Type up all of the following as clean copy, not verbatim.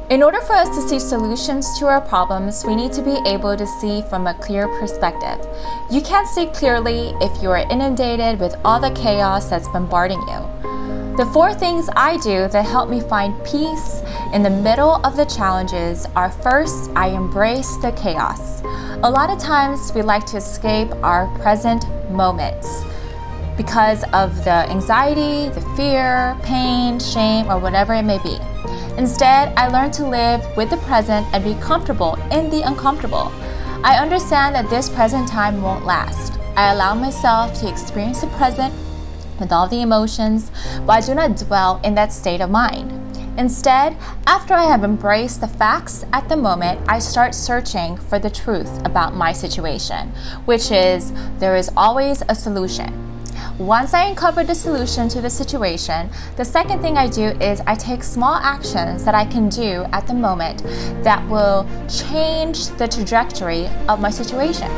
In order for us to see solutions to our problems, we need to be able to see from a clear perspective. You can't see clearly if you are inundated with all the chaos that's bombarding you. The 4 things I do that help me find peace in the middle of the challenges are: first, I embrace the chaos. A lot of times we like to escape our present moments because of the anxiety, the fear, pain, shame, or whatever it may be. Instead, I learn to live with the present and be comfortable in the uncomfortable. I understand that this present time won't last. I allow myself to experience the present with all the emotions, but I do not dwell in that state of mind. Instead, after I have embraced the facts at the moment, I start searching for the truth about my situation, which is there is always a solution. Once I uncover the solution to the situation, the second thing I do is I take small actions that I can do at the moment that will change the trajectory of my situation.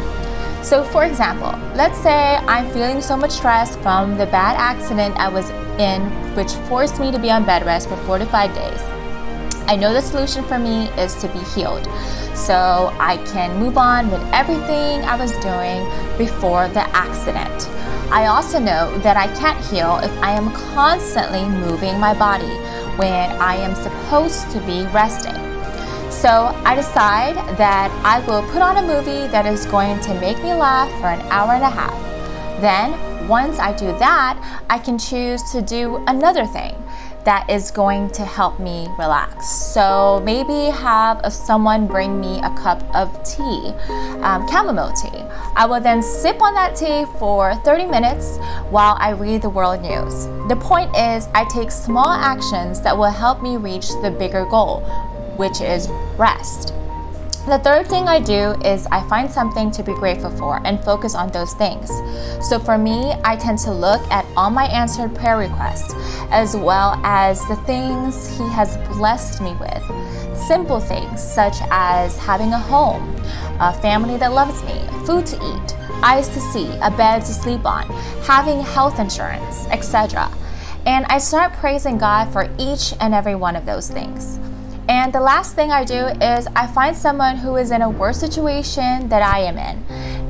So for example, let's say I'm feeling so much stress from the bad accident I was in, which forced me to be on bed rest for 4 to 5 days. I know the solution for me is to be healed, so I can move on with everything I was doing before the accident. I also know that I can't heal if I am constantly moving my body when I am supposed to be resting. So I decide that I will put on a movie that is going to make me laugh for an hour and a half. Then, once I do that, I can choose to do another thing that is going to help me relax. So maybe have someone bring me a cup of tea, chamomile tea. I will then sip on that tea for 30 minutes while I read the world news. The point is, I take small actions that will help me reach the bigger goal, which is rest. The third thing I do is I find something to be grateful for and focus on those things. So for me, I tend to look at all my answered prayer requests, as well as the things He has blessed me with. Simple things such as having a home, a family that loves me, food to eat, eyes to see, a bed to sleep on, having health insurance, etc. And I start praising God for each and every one of those things. And the last thing I do is I find someone who is in a worse situation that I am in,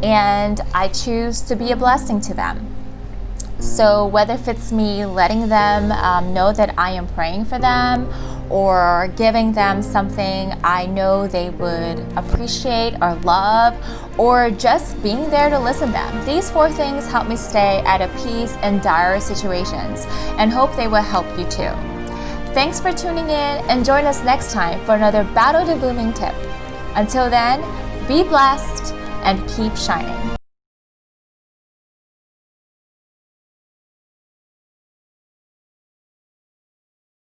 and I choose to be a blessing to them. So whether if it's me letting them know that I am praying for them, or giving them something I know they would appreciate or love, or just being there to listen to them. These 4 things help me stay at a peace in dire situations, and hope they will help you too. Thanks for tuning in, and join us next time for another Battle to Booming tip. Until then, be blessed and keep shining.